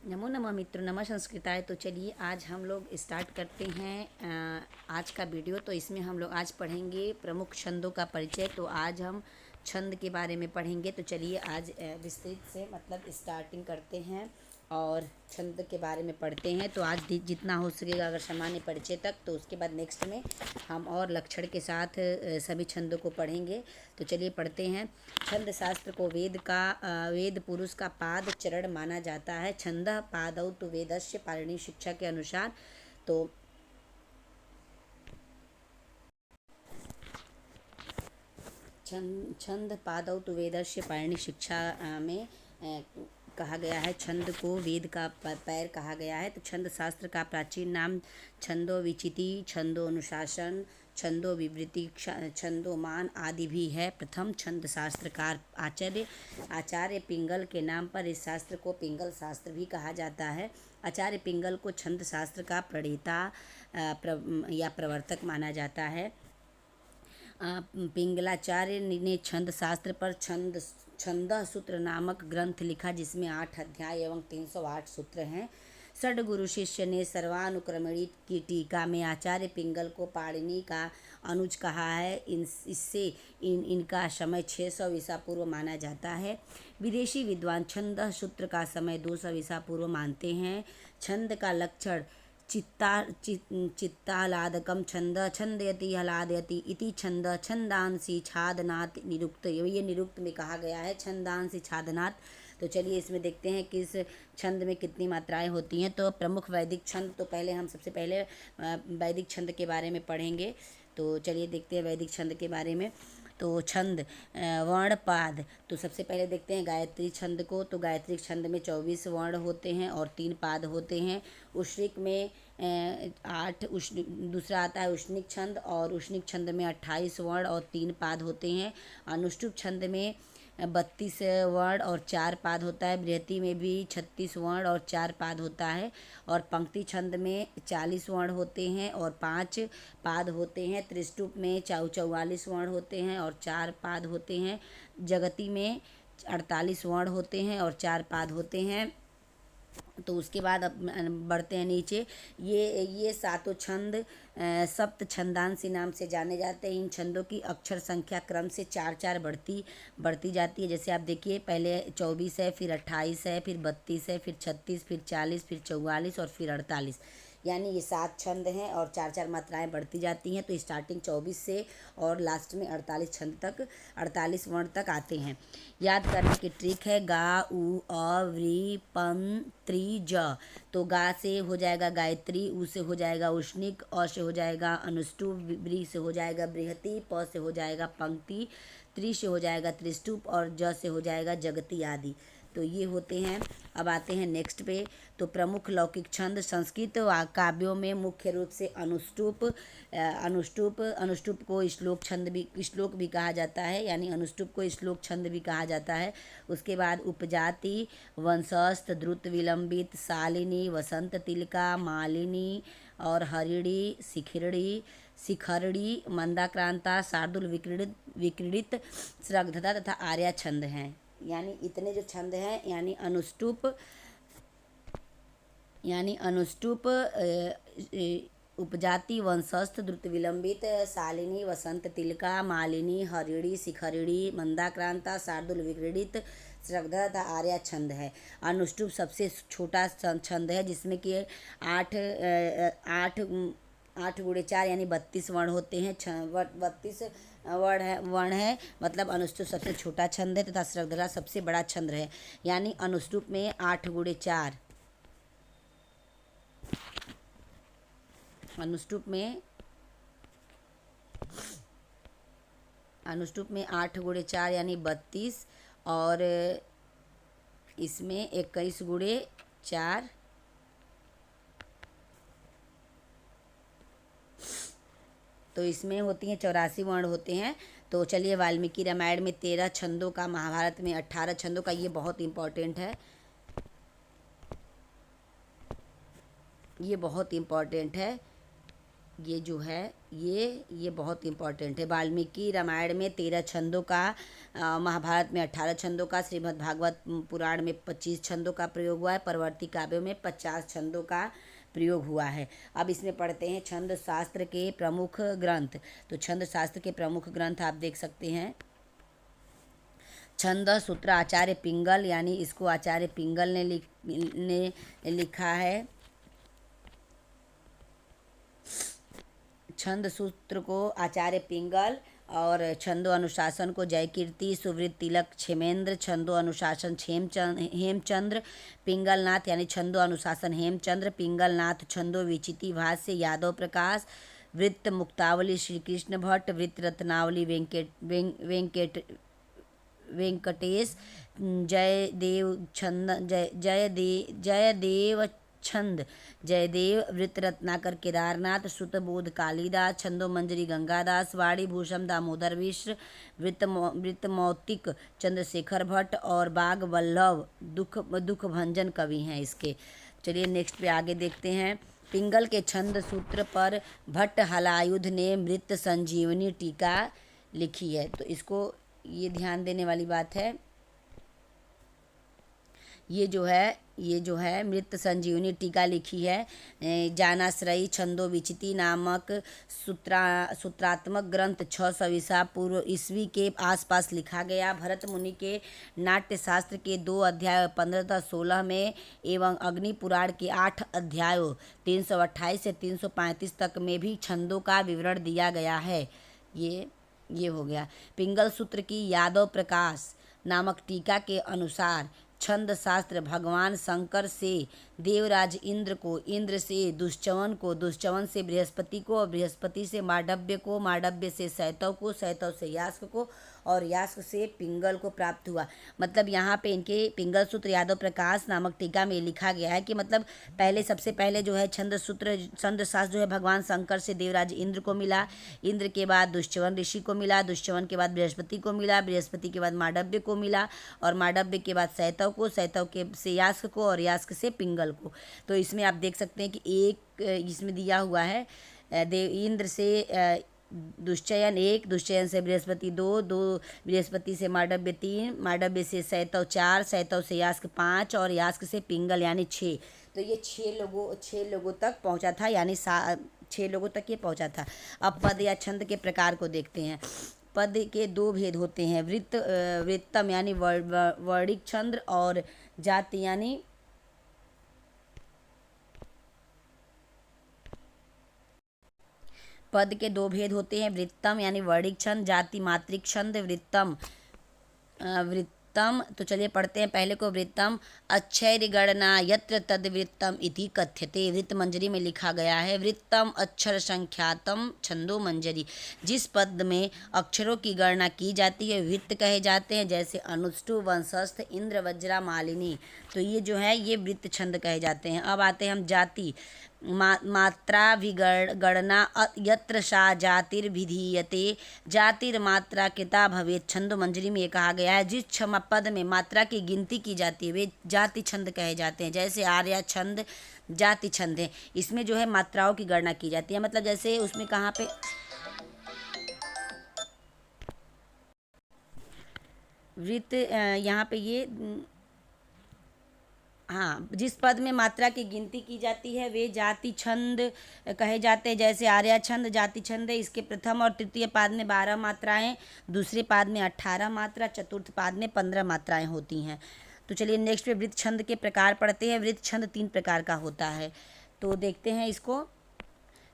नमो नमः मित्रों, नमः संस्कृताय। तो चलिए आज हम लोग स्टार्ट करते हैं आज का वीडियो। तो इसमें हम लोग आज पढ़ेंगे प्रमुख छंदों का परिचय। तो आज हम छंद के बारे में पढ़ेंगे। तो चलिए आज विस्तृत से मतलब स्टार्टिंग करते हैं और छंद के बारे में पढ़ते हैं। तो आज जितना हो सकेगा अगर सामान्य परिचय तक, तो उसके बाद नेक्स्ट में हम और लक्षण के साथ सभी छंदों को पढ़ेंगे। तो चलिए पढ़ते हैं। छंद शास्त्र को वेद पुरुष का पाद चरण माना जाता है। छंद पादौ तो वेदस्य पाणिनि शिक्षा के अनुसार। तो छंद पादौ तो वेदस्य पाणिनि शिक्षा में कहा गया है। छंद को वेद का पैर कहा गया है। तो छंद शास्त्र का प्राचीन नाम छंदो विचिति, छंदो अनुशासन, छंदो विवृति, छंदोमान आदि भी है। प्रथम छंद शास्त्रकार आचार्य पिंगल के नाम पर इस शास्त्र को पिंगल शास्त्र भी कहा जाता है। आचार्य पिंगल को छंद शास्त्र का प्रणेता या प्रवर्तक माना जाता है। पिंगलाचार्य ने छंद शास्त्र पर छंद सूत्र नामक ग्रंथ लिखा, जिसमें 8 अध्याय एवं 308 सूत्र हैं। षड्गुरु शिष्य ने सर्वानुक्रमणित की टीका में आचार्य पिंगल को पाणिनि का अनुज कहा है। इससे इनका समय 600 ईसा पूर्व माना जाता है। विदेशी विद्वान छंद सूत्र का समय 200 ईसा पूर्व मानते हैं। छंद का लक्षण चित्ताह्लादकम छंद छंदयति ह्लादयति इति छंद छंदांसी छादनात् निरुक्त। ये निरुक्त में कहा गया है, छंदांसी छादनात्। तो चलिए इसमें देखते हैं कि इस छंद में कितनी मात्राएं होती हैं। तो प्रमुख वैदिक छंद, तो पहले हम सबसे पहले वैदिक छंद के बारे में पढ़ेंगे। तो चलिए देखते हैं वैदिक छंद के बारे में। तो छंद वर्णपाद, तो सबसे पहले देखते हैं गायत्री छंद को। तो गायत्री छंद में 24 वर्ण होते हैं और 3 पाद होते हैं। उष्णिक में 8 दूसरा आता है उष्णिक छंद, और उष्णिक छंद में 28 वर्ण और 3 पाद होते हैं। अनुष्टुप छंद में 32 वर्ण और 4 पाद होता है। बृहति में भी 36 वर्ण और 4 पाद होता है। और पंक्ति छंद में 40 वर्ण होते हैं और 5 पाद होते हैं। त्रिष्टुप में 44 वर्ण होते हैं और 4 पाद होते हैं। जगति में 48 वर्ण होते हैं और 4 पाद होते हैं। तो उसके बाद अब बढ़ते हैं नीचे। ये सातों छंद सप्त छंदांसी नाम से जाने जाते हैं। इन छंदों की अक्षर संख्या क्रम से 4-4 बढ़ती जाती है। जैसे आप देखिए, पहले 24 है, फिर 28 है, फिर 32 है, फिर 36, फिर 40, फिर 44 और फिर 48। यानी ये 7 छंद हैं और 4-4 मात्राएं बढ़ती जाती हैं। तो स्टार्टिंग 24 से और लास्ट में 48 छंद तक, 48 वर्ण तक आते हैं। याद करने की ट्रिक है गा उ अ व्री पन त्रि ज। तो गा से हो जाएगा गायत्री, उ से हो जाएगा उष्णिक, अ से हो जाएगा अनुष्टुप, व्री से हो जाएगा बृहति, प से हो जाएगा पंक्ति, त्रि से हो जाएगा त्रिष्टुप और ज से हो जाएगा जगति आदि। तो ये होते हैं। अब आते हैं नेक्स्ट पे। तो प्रमुख लौकिक छंद संस्कृत काव्यों में मुख्य रूप से अनुष्टुप को श्लोक भी कहा जाता है। यानी अनुष्टुप को श्लोक छंद भी कहा जाता है। उसके बाद उपजाति, वंशस्थ, द्रुत विलंबित, शालिनी, वसंत तिलका, मालिनी और हरिणी, शिखरड़ी, मंदाक्रांता, शार्दुल, विक्रीडित, श्रद्धता तथा आर्या छंद हैं। यानी इतने जो छंद हैं, यानी अनुष्टुप, उपजाति, वंशस्थ, द्रुत विलंबित, शालिनी, वसंत तिलका, मालिनी, हरिणी, शिखरिणी, मंदाक्रांता, शार्दुल, विक्रीडित, श्रद्धा तथा आर्या छंद है। अनुष्टुप सबसे छोटा छंद है, जिसमें कि 8 गुणे 4 यानी 32 वर्ण होते हैं। 32 वर्ण है, मतलब अनुष्टुप सबसे छोटा छंद है तथा श्रद्धरा सबसे बड़ा छंद है। यानी अनुष्टुप में 8 गुणे 4 अनुष्टुप में 8 गुणे 4 यानी 32, और इसमें 21 गुणे 4 तो इसमें होती हैं 84 वर्ण होते हैं। तो चलिए, वाल्मीकि रामायण में 13 छंदों का, महाभारत में 18 छंदों का, ये बहुत इम्पोर्टेंट है। ये बहुत इम्पोर्टेंट है। ये जो है ये बहुत इम्पॉर्टेंट है। वाल्मीकि रामायण में 13 छंदों का, महाभारत में 18 छंदों का, श्रीमद् भागवत पुराण में 25 छंदों का प्रयोग हुआ है, परवर्ती काव्यों में 50 छंदों का प्रयोग हुआ है। अब इसमें पढ़ते हैं छंद शास्त्र के प्रमुख ग्रंथ। तो छंद शास्त्र के प्रमुख ग्रंथ आप देख सकते हैं। छंद सूत्र आचार्य पिंगल, यानी इसको आचार्य पिंगल ने लिखा है। छंद सूत्र को आचार्य पिंगल और छंदो अनुशासन को जयकीर्ति, सुवृत तिलक, क्षेमेंद्र, छंदो अनुशासन हेमचंद्र पिंगलनाथ, यानी छंदो अनुशासन हेमचंद्र पिंगलनाथ, छंदो विचिति भाष्य यादव प्रकाश, वृत्त मुक्तावली श्री कृष्ण भट्ट, वृत्त रत्नावली वेंकटेश, जयदेव छंद जयदेव छंद जयदेव, वृत्त रत्नाकर केदारनाथ, श्रुतबोध कालिदास, छंदो मंजरी गंगादास, वाणी भूषण दामोदर मिश्र, वृत्त मौतिक चंद्रशेखर भट्ट और बाग वल्लभ दुख भंजन कवि हैं इसके। चलिए नेक्स्ट पे आगे देखते हैं। पिंगल के छंद सूत्र पर भट्ट हलायुध ने मृत संजीवनी टीका लिखी है। तो इसको ये ध्यान देने वाली बात है। ये जो है मृत संजीवनी टीका लिखी है। जानाश्रयी छंदो विचिति नामक सूत्रात्मक ग्रंथ 600 ईसा पूर्व ईस्वी के आसपास लिखा गया। भरत मुनि के नाट्य शास्त्र के 2 अध्याय 15-16 में एवं अग्नि पुराण के 8 अध्यायों 328 से 335 तक में भी छंदों का विवरण दिया गया है। ये हो गया। पिंगल सूत्र की यादव प्रकाश नामक टीका के अनुसार छंद शास्त्र भगवान शंकर से देवराज इंद्र को, इंद्र से दुष्चवन को, दुष्चवन से बृहस्पति को, बृहस्पति से मांडव्य को, मांडव्य से सैतव को, सैतव से यास्क को और यास्क से पिंगल को प्राप्त हुआ। मतलब यहाँ पे इनके पिंगल सूत्र यादव प्रकाश नामक टीका में लिखा गया है कि मतलब सबसे पहले जो है छंद शास्त्र जो है भगवान शंकर से देवराज इंद्र को मिला, इंद्र के बाद दुष्चवन ऋषि को मिला, दुष्चवन के बाद बृहस्पति को मिला, बृहस्पति के बाद मांडव्य को मिला और मांडव्य के बाद सैतव को, सैतव के से यास्क को और यास्क से पिंगल को। तो इसमें आप देख सकते हैं कि एक इसमें दिया हुआ है इंद्र से दुष्चयन 1, दुष्चयन से बृहस्पति 2, बृहस्पति से मांडव्य 3, मांडव्य से सैतव 4, सैतव से यास्क 5 और यास्क से पिंगल यानी 6। तो ये 6 लोगों तक पहुंचा था, यानी 6 लोगों तक ये पहुंचा था। अब पद या छंद के प्रकार को देखते हैं। पद के 2 भेद होते हैं, वृत्तम यानी वर्णिक छंद और जाति यानी पद के 2 भेद होते हैं, वृत्तम यानी वर्णिक छंद, जाति मात्रिक छंद। वृत्तम तो चलिए पढ़ते हैं पहले को। वृत्तम अक्षर गणना यत्र तद वृत्तम इति कथ्यते। वृत्त मंजरी में लिखा गया है, वृत्तम अक्षर संख्यातम छंदो मंजरी। जिस पद में अक्षरों की गणना की जाती है वृत्त कहे जाते हैं, जैसे अनुष्टु, वंशस्थ, इंद्र, वज्रा, मालिनी। तो ये जो है ये वृत्त छंद कहे जाते हैं। अब आते हैं हम जाति। मात्राभिगणना यत्र सा जातिर्विधीयते जातिर्मात्रा कृता भवेत्। छंदो मंजरी में ये कहा गया है जिस पद में मात्रा की गिनती की जाती है वे जाति छंद कहे जाते हैं। जैसे आर्या छंद जाति छंद है, इसमें जो है मात्राओं की गणना की जाती है। मतलब जैसे उसमें कहाँ पे वृत्त यहाँ पे ये हाँ, जिस पद में मात्रा की गिनती की जाती है वे जाति छंद कहे जाते हैं। जैसे आर्या छंद जाति छंद है, इसके प्रथम और तृतीय पाद में 12 मात्राएं, दूसरे पाद में 18 मात्रा, चतुर्थ पाद में 15 मात्राएं होती हैं। तो चलिए नेक्स्ट पे वृत्त छंद के प्रकार पढ़ते हैं। वृत्त छंद 3 प्रकार का होता है, तो देखते हैं इसको।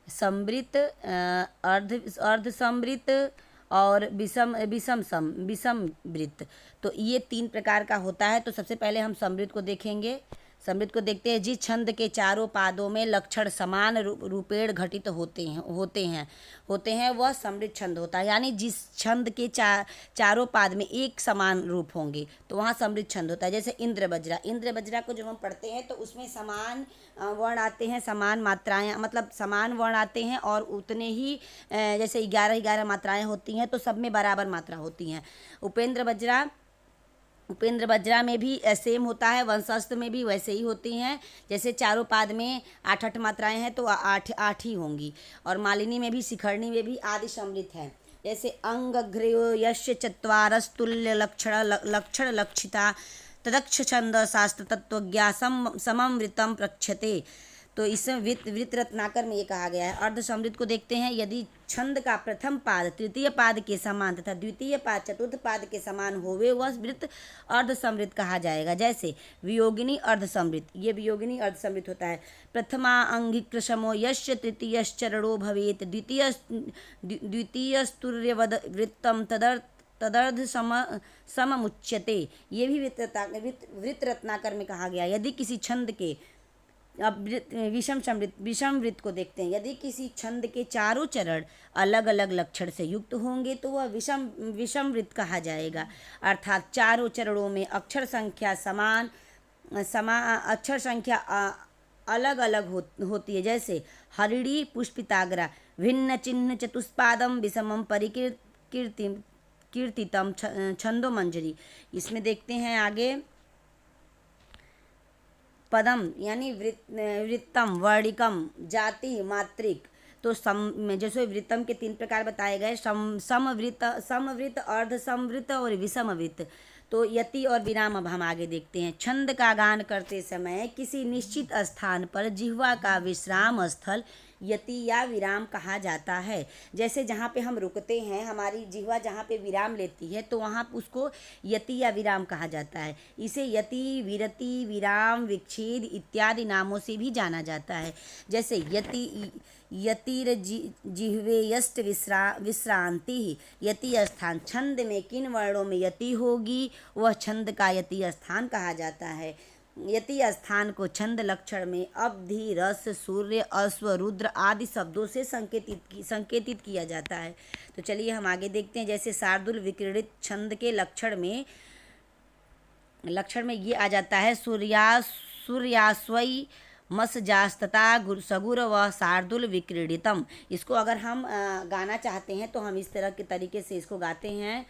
समवृत्त, अर्ध समवृत्त और विषम वृत्त। तो ये 3 प्रकार का होता है। तो सबसे पहले हम समवृत्त को देखेंगे। समवृत्त को देखते हैं। जिस छंद के चारों पादों में लक्षण समान रूपेण घटित होते हैं वह समवृत्त छंद होता है। यानी जिस छंद के चारों पाद में एक समान रूप होंगे तो वहाँ समवृत्त छंद होता है। जैसे इंद्र वज्रा को जब हम पढ़ते हैं तो उसमें समान वर्ण आते हैं, समान मात्राएं, मतलब समान वर्ण आते हैं और उतने ही जैसे 11 मात्राएं होती हैं तो सब में बराबर मात्रा होती हैं। उपेंद्र बज्रा में भी सेम होता है, वंशस्थ में भी वैसे ही होती हैं। जैसे चारों पाद में 8 मात्राएं हैं तो 8 ही होंगी। और मालिनी में भी, शिखरणी में भी आदि सम्मिलित है। जैसे अंगघ्र्यो यस्य चत्वारस्तुल्य लक्षण लक्षिता तदक्ष छंद शास्त्र तत्वज्ञा समम वृत्तम प्रक्षते। तो इसमें वृत्त रत्नाकर में ये कहा गया है। अर्ध समृद्ध को देखते हैं। यदि छंद का प्रथम पाद तृतीय पाद के समान तथा द्वितीय पाद चतुर्थ पाद के समान होवे वह वृत्त अर्ध समृद्ध कहा जाएगा। जैसे वियोगिनी अर्ध समृद्ध, ये वियोगिनी अर्ध समृद्ध होता है। प्रथमा अंगिक्रशमो यस्य तृतीयश्चरणो भवेत द्वितीयस्तुर्यवद वृत्तम तदर्ध सममुच्यते। ये भी वृत्त रत्नाकर में कहा गया। यदि किसी छंद के, अब विषम वृत्त को देखते हैं। यदि किसी छंद के चारों चरण अलग अलग लक्षण से युक्त होंगे तो वह विषम वृत्त कहा जाएगा। अर्थात चारों चरणों में अक्षर संख्या अक्षर संख्या अलग अलग होती है। जैसे हरिणी पुष्पिताग्रा भिन्न चिन्ह चतुष्पादम विषमम कीर्तितम छंदो मंजरी। इसमें देखते हैं आगे पदम यानी वृत्तम, वर्णिकम, जाति, मात्रिक। तो जैसे वृत्तम के 3 प्रकार बताए गए, समवृत्त, अर्ध समवृत्त और विषमवृत्त। तो यति और विराम अब हम आगे देखते हैं। छंद का गान करते समय किसी निश्चित स्थान पर जिह्वा का विश्राम स्थल यति या विराम कहा जाता है। जैसे जहाँ पे हम रुकते हैं, हमारी जिह्वा जहाँ पे विराम लेती है तो वहाँ उसको यति या विराम कहा जाता है। इसे यति, विरति, विराम, विच्छेद इत्यादि नामों से भी जाना जाता है। जैसे यतिर जिह्वेयष्ट विश्रांति, यति स्थान। छंद में किन वर्णों में यति होगी वह छंद का यति स्थान कहा जाता है। यति स्थान को छंद लक्षण में अवधि, रस, सूर्य, अश्व, रुद्र आदि शब्दों से संकेतित किया जाता है। तो चलिए हम आगे देखते हैं। जैसे शार्दुल विक्रीडित छंद के लक्षण में ये आ जाता है सूर्यास्वई मसजास्तता सगुर व शार्दुल विक्रीडितम। इसको अगर हम गाना चाहते हैं तो हम इस तरह के तरीके से इसको गाते हैं।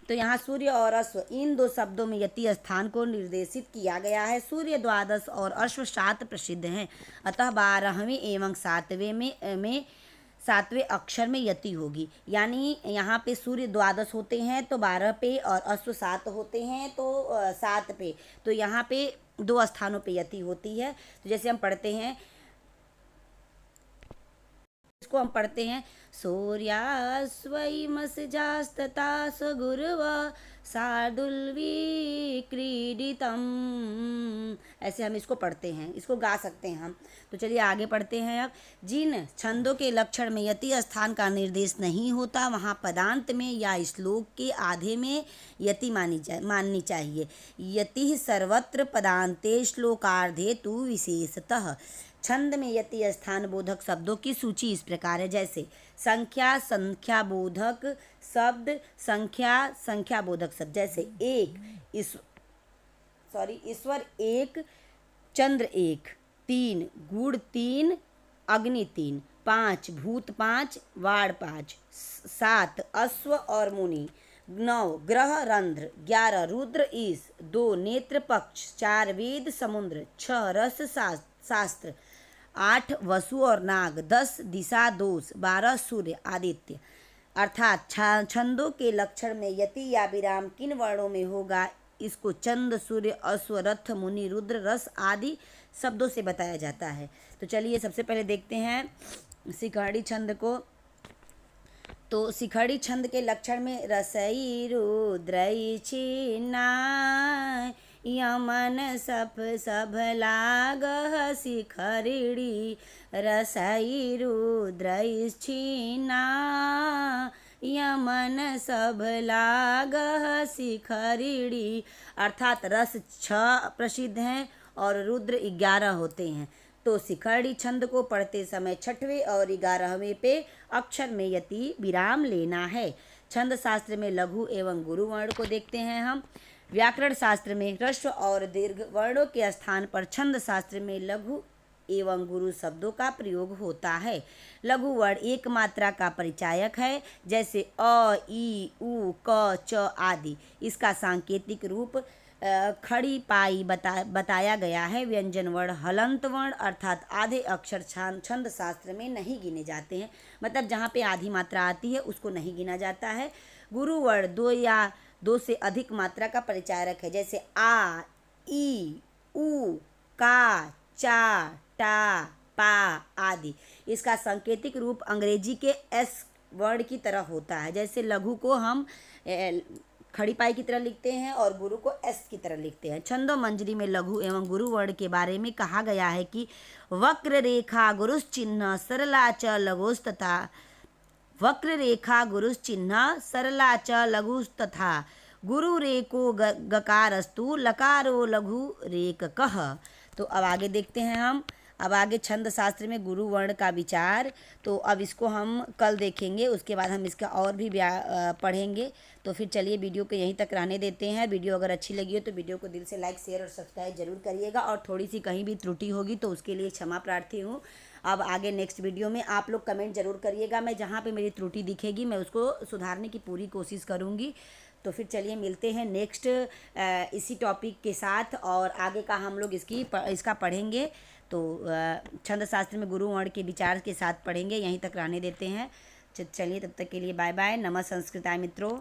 तो यहाँ सूर्य और अश्व इन 2 शब्दों में यति स्थान को निर्देशित किया गया है। सूर्य 12 और अश्व 7 प्रसिद्ध हैं, अतः 12वें एवं 7वें अक्षर में यति होगी। यानी यहाँ पे सूर्य 12 होते हैं तो 12 पे, और अश्व 7 होते हैं तो 7 पे। तो यहाँ पे 2 स्थानों पे यति होती है। तो जैसे हम पढ़ते हैं, इसको हम पढ़ते हैं सूर्यास्वै मसजास्तता सगुरव शार्दुल विक्रीडितम। ऐसे हम इसको पढ़ते हैं, इसको गा सकते हैं हम। तो चलिए आगे पढ़ते हैं। अब जिन छंदों के लक्षण में यति स्थान का निर्देश नहीं होता वहाँ पदांत में या श्लोक के आधे में यति माननी चाहिए। यति सर्वत्र पदांते श्लोकार्धे तु विशेषतः। छंद में यति स्थान बोधक शब्दों की सूची इस प्रकार है। जैसे संख्या बोधक शब्द, संख्या बोधक शब्द। जैसे ईश्वर 1, चंद्र 1, 3 गुड़ 3, अग्नि 3, 5 भूत 5, वाड़ 5, 7 अश्व और मुनि, 9 ग्रह रंध्र, 11 रुद्र ईश, 2 नेत्र पक्ष, 4 वेद समुद्र, 6 रस शास्त्र, 8 वसु और नाग, 10 दिशा दोष, 12 सूर्य आदित्य। अर्थात छंदों के लक्षण में यति या विराम किन वर्णों में होगा, इसको चंद, सूर्य, अश्व, रथ, मुनि, रुद्र, रस आदि शब्दों से बताया जाता है। तो चलिए सबसे पहले देखते हैं शिखरणी छंद को। तो शिखरणी छंद के लक्षण में रसई रुद्रई छिन्नाय यमन सब लागह शिखरिणी रसई रुद्रई छिन्ना यमन सब लागह शिखरिणी। अर्थात रस 6 प्रसिद्ध हैं और रुद्र 11 होते हैं। तो शिखरणी छंद को पढ़ते समय 6वें और 11वें पे अक्षर में यति विराम लेना है। छंद शास्त्र में लघु एवं गुरु वर्ण को देखते हैं हम। व्याकरण शास्त्र में ह्रस्व और दीर्घ वर्णों के स्थान पर छंद शास्त्र में लघु एवं गुरु शब्दों का प्रयोग होता है। लघु वर्ण एक मात्रा का परिचायक है, जैसे अ, ई, उ, क, च आदि। इसका सांकेतिक रूप खड़ी पाई बताया गया है। व्यंजन वर्ण हलंत वर्ण अर्थात आधे अक्षर छंद शास्त्र में नहीं गिने जाते हैं, मतलब जहाँ पे आधी मात्रा आती है उसको नहीं गिना जाता है। गुरु वर्ण दो या दो से अधिक मात्रा का परिचायक है, जैसे आ, ई, उ, का, चा, टा, पा आदि। इसका सांकेतिक रूप अंग्रेजी के एस वर्ण की तरह होता है। जैसे लघु को हम खड़ी पाई की तरह लिखते हैं और गुरु को एस की तरह लिखते हैं। छंदो मंजरी में लघु एवं गुरु वर्ण के बारे में कहा गया है कि वक्र रेखा गुरुश्चिन्ह सरला च लघुस्तथा, वक्र रेखा गुरुश्चिन्ह सरला च लघुस्तथा, गुरु रेको गकारस्तु लकारो लघु रेक कह। तो अब आगे देखते हैं हम, अब आगे छंद शास्त्र में गुरु वर्ण का विचार। तो अब इसको हम कल देखेंगे, उसके बाद हम इसका और भी पढ़ेंगे। तो फिर चलिए वीडियो को यहीं तक रहने देते हैं। वीडियो अगर अच्छी लगी हो तो वीडियो को दिल से लाइक, शेयर और सब्सक्राइब जरूर करिएगा, और थोड़ी सी कहीं भी त्रुटि होगी तो उसके लिए क्षमा प्रार्थी हूँ। अब आगे नेक्स्ट वीडियो में आप लोग कमेंट जरूर करिएगा, मैं जहाँ पे मेरी त्रुटि दिखेगी मैं उसको सुधारने की पूरी कोशिश करूँगी। तो फिर चलिए मिलते हैं नेक्स्ट इसी टॉपिक के साथ, और आगे का हम लोग इसका पढ़ेंगे। तो छंद शास्त्र में गुरु वर्ण के विचार के साथ पढ़ेंगे, यहीं तक रहने देते हैं। चलिए तब तक के लिए बाय बाय। नमः संस्कृताय मित्रों।